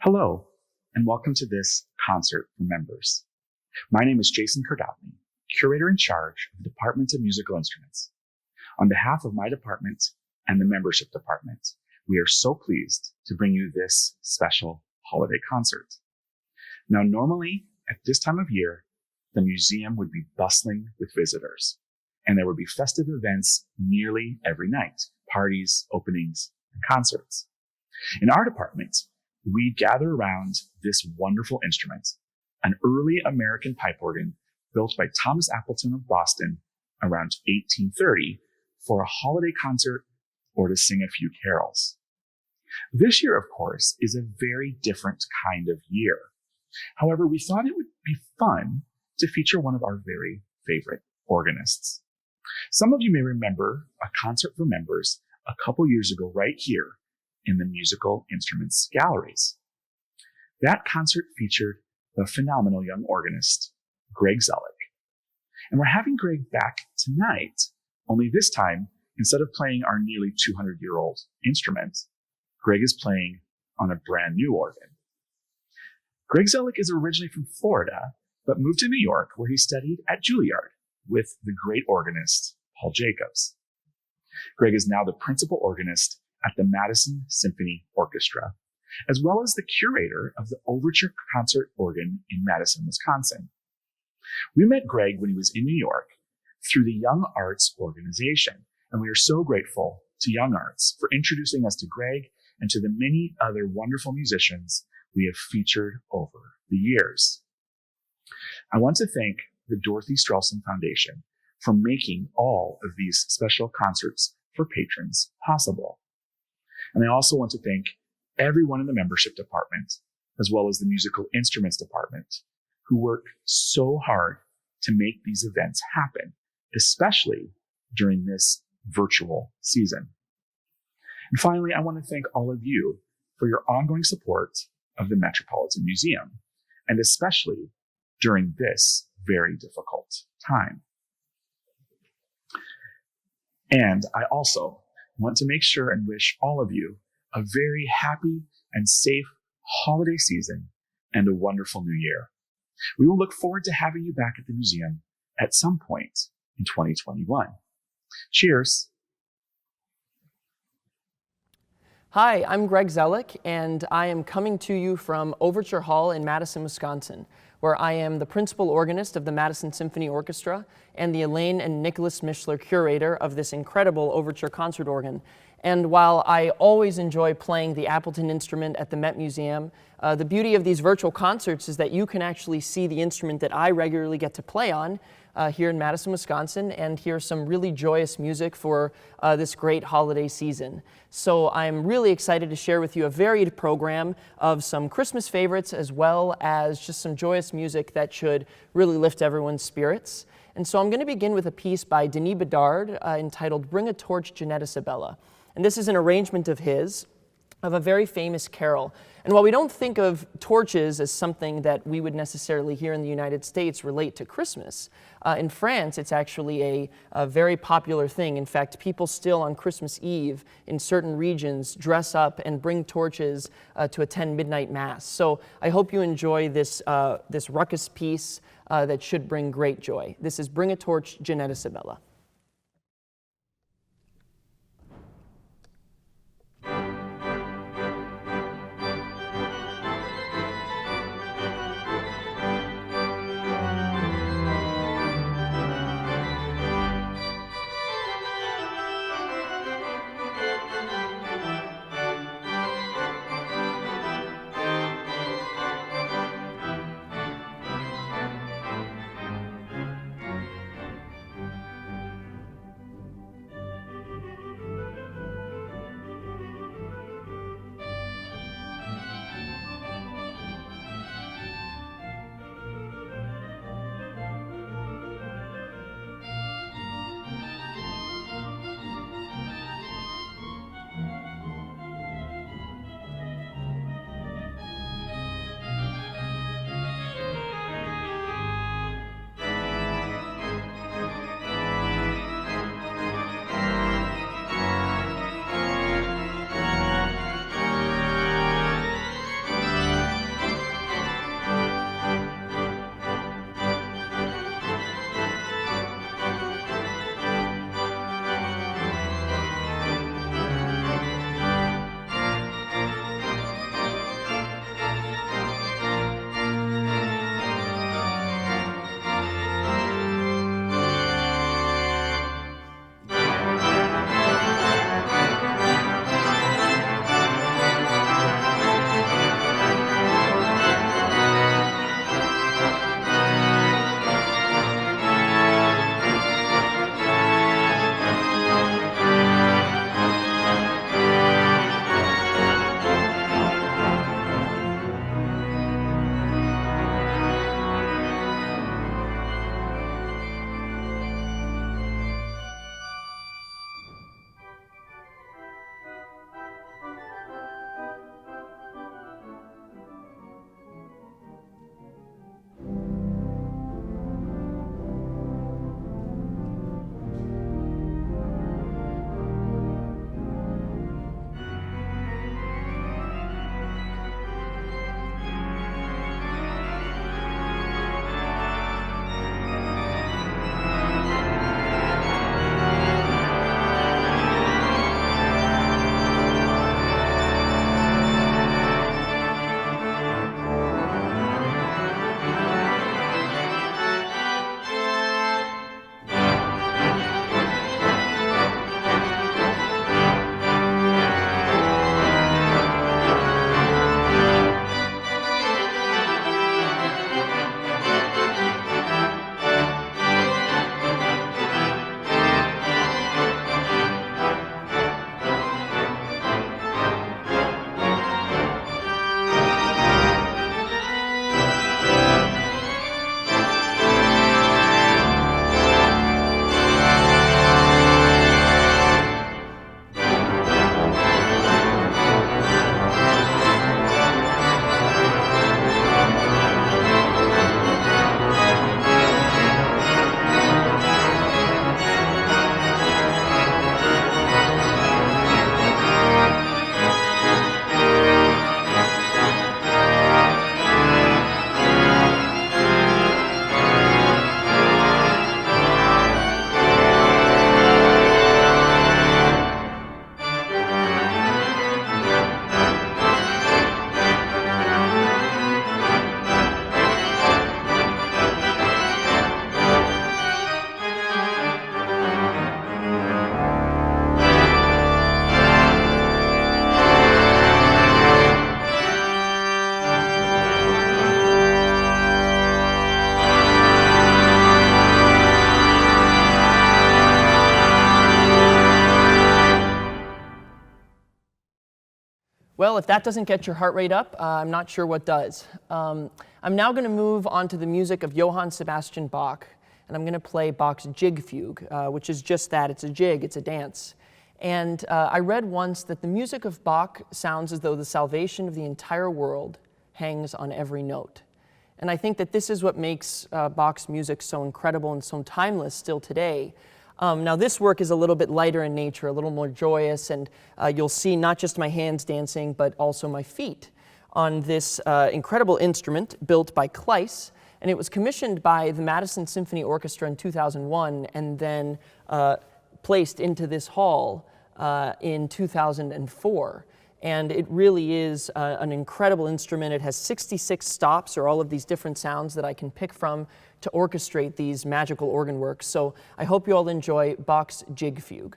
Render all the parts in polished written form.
Hello, and welcome to this concert for members. My name is Jason Kardovny, curator in charge of the Department of Musical Instruments. On behalf of my department and the membership department, we are so pleased to bring you this special holiday concert. Now, normally at this time of year, the museum would be bustling with visitors, and there would be festive events nearly every night, parties, openings, and concerts. In our department, we gather around this wonderful instrument, an early American pipe organ built by Thomas Appleton of Boston around 1830 for a holiday concert or to sing a few carols. This year, of course, is a very different kind of year. However, we thought it would be fun to feature one of our very favorite organists. Some of you may remember a concert for members a couple years ago right here in the Musical Instruments Galleries. That concert featured the phenomenal young organist, Greg Zelek. And we're having Greg back tonight, only this time, instead of playing our nearly 200-year-old instrument, Greg is playing on a brand new organ. Greg Zelek is originally from Florida, but moved to New York, where he studied at Juilliard with the great organist, Paul Jacobs. Greg is now the principal organist at the Madison Symphony Orchestra, as well as the curator of the Overture Concert Organ in Madison, Wisconsin. We met Greg when he was in New York through the YoungArts organization, and we are so grateful to YoungArts for introducing us to Greg and to the many other wonderful musicians we have featured over the years. I want to thank the Dorothy Strelsin Foundation for making all of these special concerts for patrons possible. And I also want to thank everyone in the membership department, as well as the musical instruments department, who work so hard to make these events happen, especially during this virtual season. And finally, I want to thank all of you for your ongoing support of the Metropolitan Museum, and especially during this very difficult time. And I also want to make sure and wish all of you a very happy and safe holiday season and a wonderful new year. We will look forward to having you back at the museum at some point in 2021. Cheers. Hi, I'm Greg Zelek, and I am coming to you from Overture Hall in Madison, Wisconsin, where I am the principal organist of the Madison Symphony Orchestra and the Elaine and Nicholas Mishler curator of this incredible Overture concert organ. And while I always enjoy playing the Appleton instrument at the Met Museum, the beauty of these virtual concerts is that you can actually see the instrument that I regularly get to play on here in Madison, Wisconsin, and hear some really joyous music for this great holiday season. So I'm really excited to share with you a varied program of some Christmas favorites as well as just some joyous music that should really lift everyone's spirits. And so I'm going to begin with a piece by Denis Bédard entitled Bring a Torch, Jeanette, Isabella. And this is an arrangement of his of a very famous carol. And while we don't think of torches as something that we would necessarily here in the United States relate to Christmas, in France it's actually a very popular thing. In fact, people still on Christmas Eve in certain regions dress up and bring torches to attend midnight mass. So I hope you enjoy this, this ruckus piece that should bring great joy. This is Bring a Torch, Jeanette, Isabella. Well, if that doesn't get your heart rate up, I'm not sure what does. I'm now going to move on to the music of Johann Sebastian Bach, and I'm going to play Bach's Gigue Fugue, which is just that. It's a jig, it's a dance. And I read once that the music of Bach sounds as though the salvation of the entire world hangs on every note. And I think that this is what makes Bach's music so incredible and so timeless still today. Now this work is a little bit lighter in nature, a little more joyous, and you'll see not just my hands dancing, but also my feet on this incredible instrument built by Kleiss, and it was commissioned by the Madison Symphony Orchestra in 2001 and then placed into this hall in 2004. And it really is an incredible instrument. It has 66 stops, or all of these different sounds that I can pick from to orchestrate these magical organ works. So I hope you all enjoy Bach's Gigue Fugue.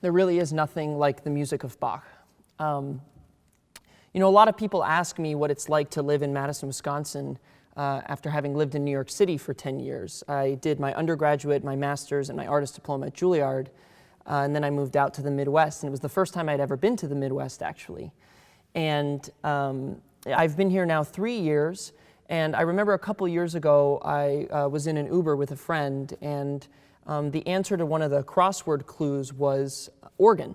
There really is nothing like the music of Bach. You know, a lot of people ask me what it's like to live in Madison, Wisconsin, after having lived in New York City for 10 years. I did my undergraduate, my master's, and my artist diploma at Juilliard, and then I moved out to the Midwest, and it was the first time I'd ever been to the Midwest, actually. And I've been here now 3 years, And I remember a couple years ago, I was in an Uber with a friend, and the answer to one of the crossword clues was organ.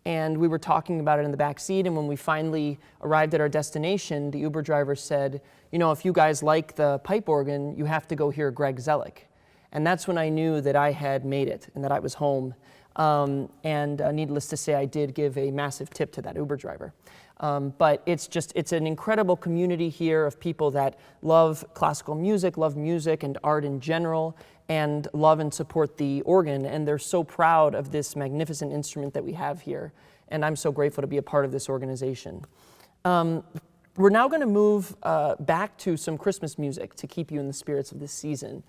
And we were talking about it in the back seat, and when we finally arrived at our destination, the Uber driver said, you know, if you guys like the pipe organ, you have to go hear Greg Zelek. And that's when I knew that I had made it and that I was home. Needless to say, I did give a massive tip to that Uber driver. But it's an incredible community here of people that love classical music, love music and art in general, and love and support the organ. And they're so proud of this magnificent instrument that we have here. And I'm so grateful to be a part of this organization. We're now going to move back to some Christmas music to keep you in the spirits of this season.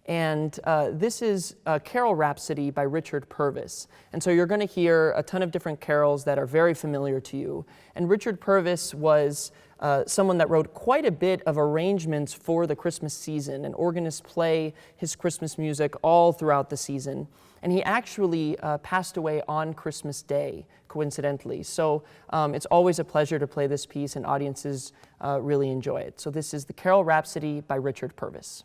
And this is Carol Rhapsody by Richard Purvis. And so you're going to hear a ton of different carols that are very familiar to you. And Richard Purvis was someone that wrote quite a bit of arrangements for the Christmas season, and organists play his Christmas music all throughout the season. And he actually passed away on Christmas Day, coincidentally. So it's always a pleasure to play this piece, and audiences really enjoy it. So this is the Carol Rhapsody by Richard Purvis.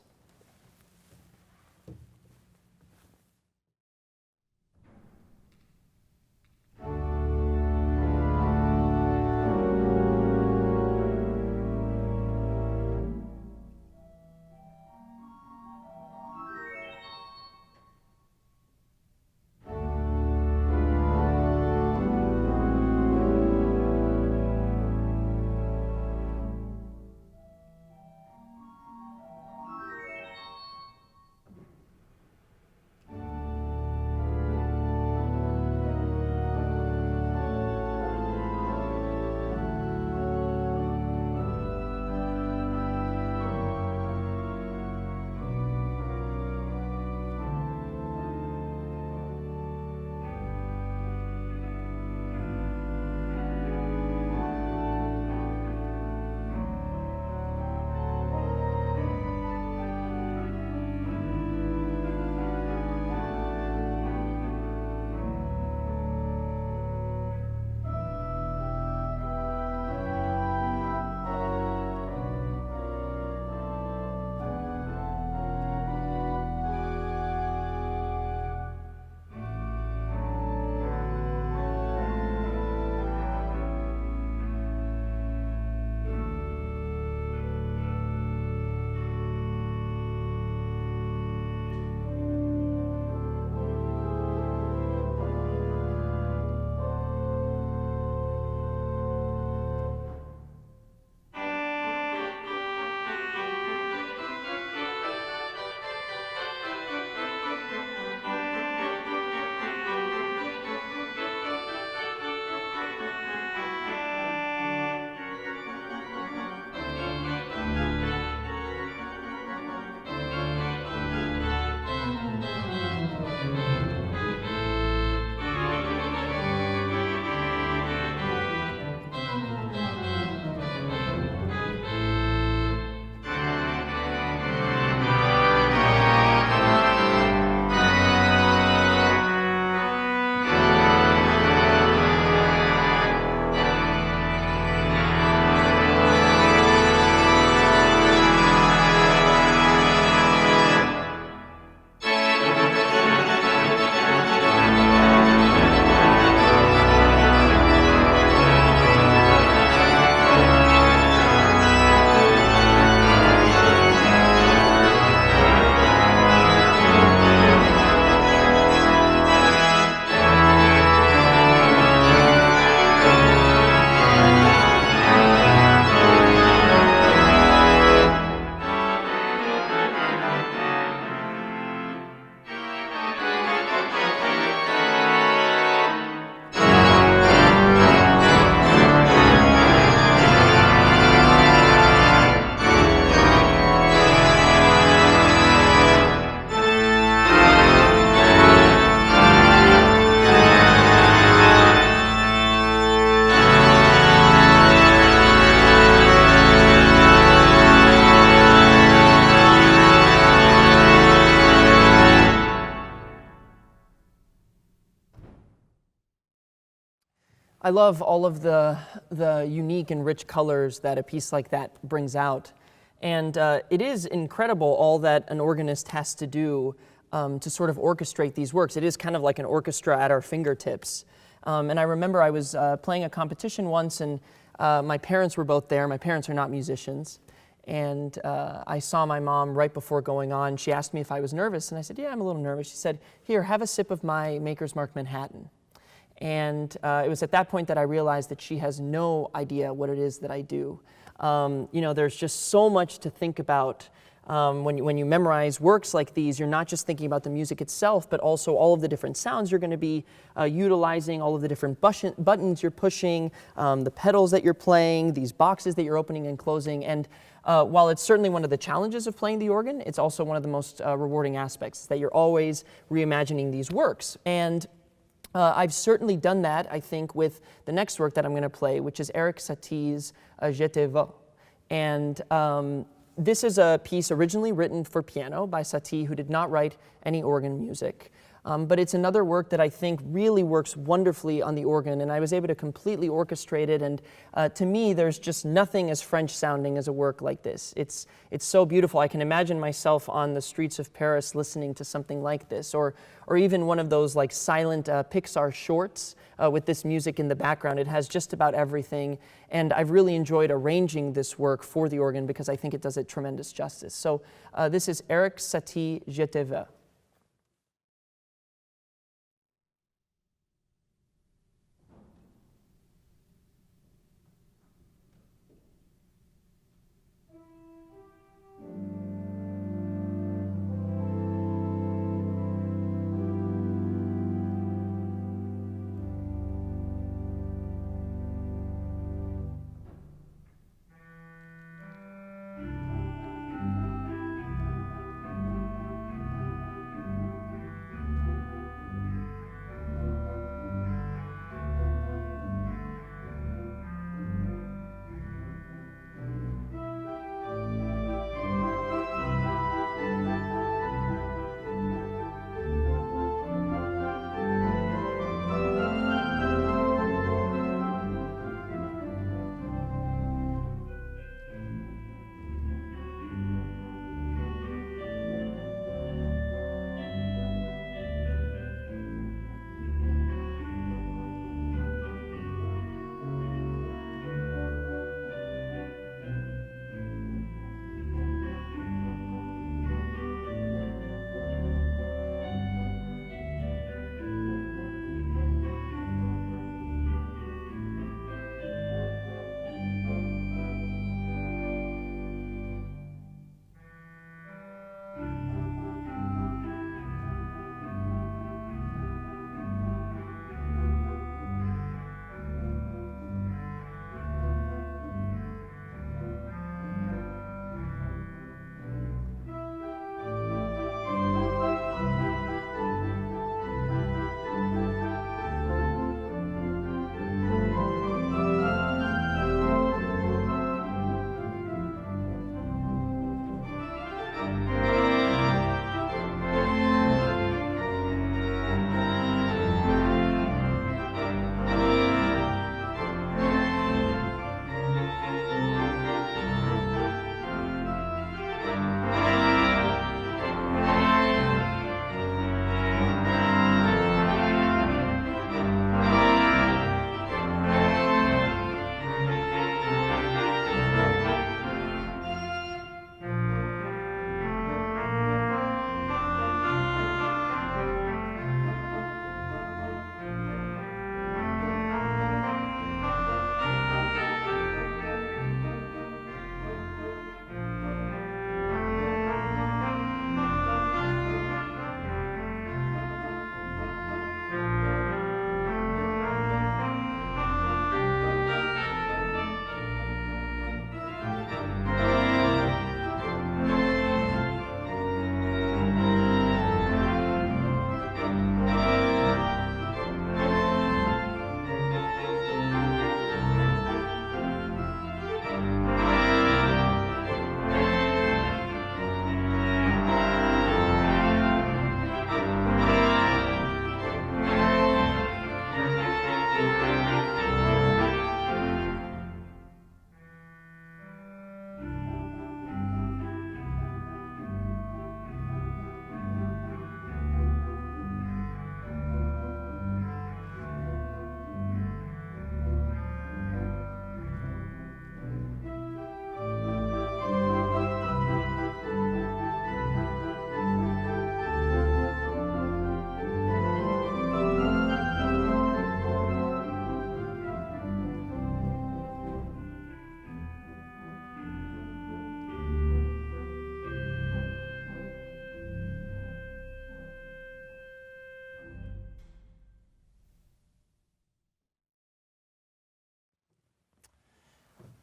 I love all of the unique and rich colors that a piece like that brings out. And it is incredible all that an organist has to do to sort of orchestrate these works. It is kind of like an orchestra at our fingertips. And I remember I was playing a competition once, and my parents were both there. My parents are not musicians. And I saw my mom right before going on. She asked me if I was nervous, and I said, yeah, I'm a little nervous. She said, here, have a sip of my Maker's Mark Manhattan. And it was at that point that I realized that she has no idea what it is that I do. You know, there's just so much to think about. When you memorize works like these, you're not just thinking about the music itself, but also all of the different sounds you're going to be utilizing, all of the different buttons you're pushing, the pedals that you're playing, these boxes that you're opening and closing. And while it's certainly one of the challenges of playing the organ, it's also one of the most rewarding aspects, that you're always reimagining these works. And I've certainly done that, I think, with the next work that I'm going to play, which is Erik Satie's veux. And this is a piece originally written for piano by Satie, who did not write any organ music. But it's another work that I think really works wonderfully on the organ, and I was able to completely orchestrate it. And to me, there's just nothing as French sounding as a work like this. It's so beautiful. I can imagine myself on the streets of Paris listening to something like this, or even one of those like silent Pixar shorts with this music in the background. It has just about everything, and I've really enjoyed arranging this work for the organ because I think it does it tremendous justice. So this is Erik Satie, veux.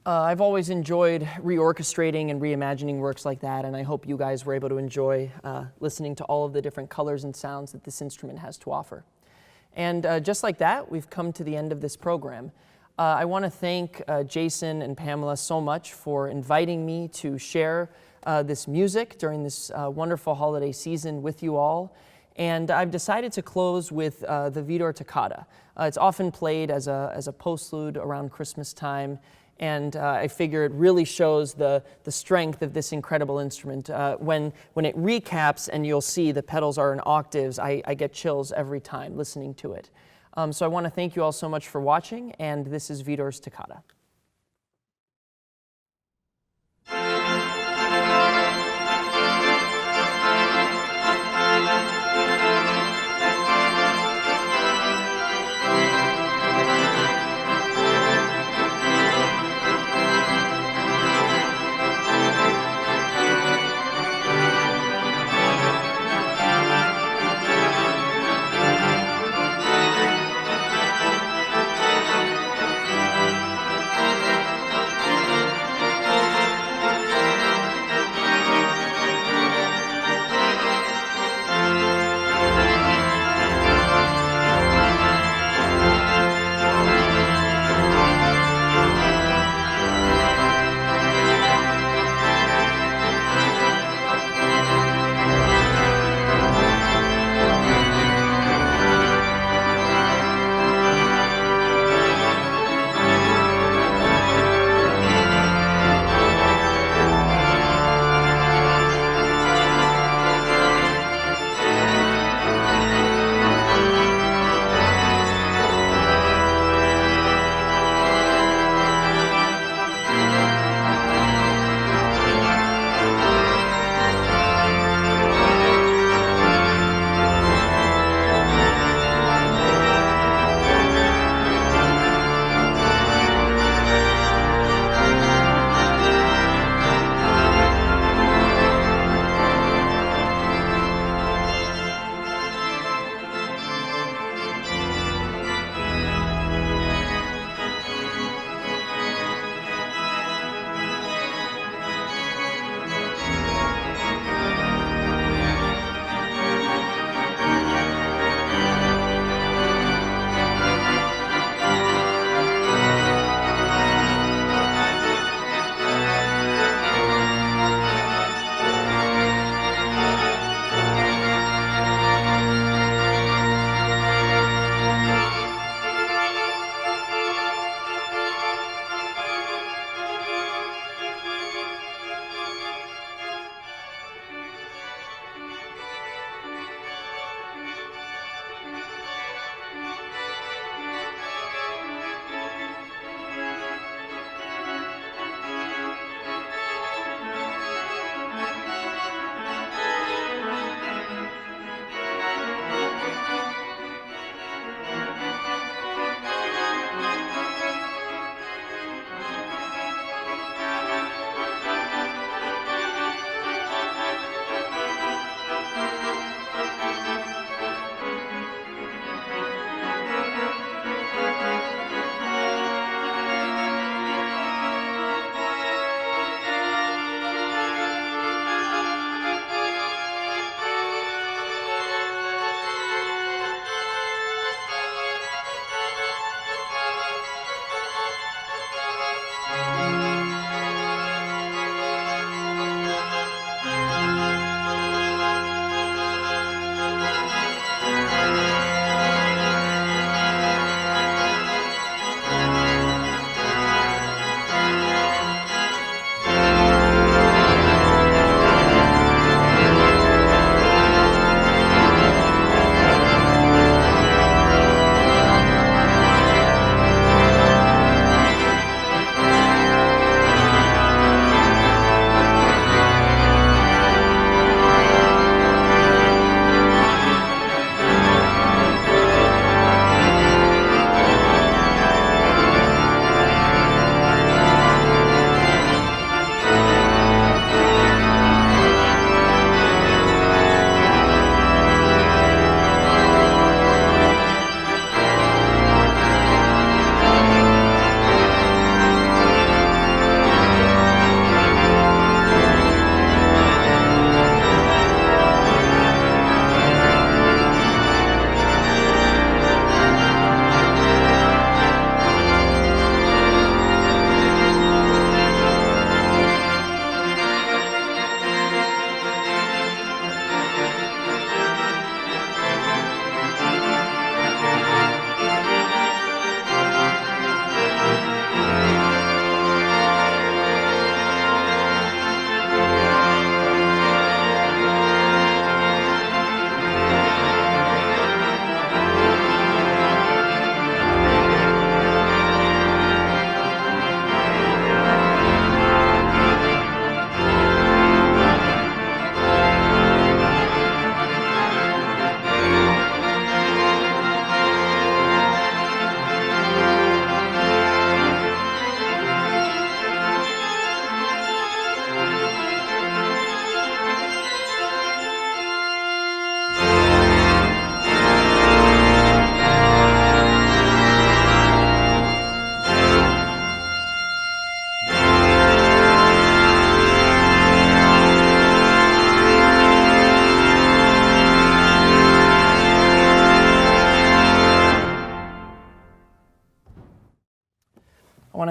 I've always enjoyed reorchestrating and reimagining works like that, and I hope you guys were able to enjoy listening to all of the different colors and sounds that this instrument has to offer. And just like that, we've come to the end of this program. I want to thank Jason and Pamela so much for inviting me to share this music during this wonderful holiday season with you all. And I've decided to close with the Widor Toccata. It's often played as a postlude around Christmas time, and I figure it really shows the strength of this incredible instrument. When it recaps and you'll see the pedals are in octaves, I get chills every time listening to it. So I want to thank you all so much for watching, and this is Widor's Toccata.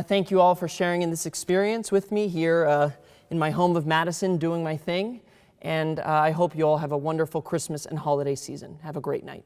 to thank you all for sharing in this experience with me here in my home of Madison, doing my thing. And I hope you all have a wonderful Christmas and holiday season. Have a great night.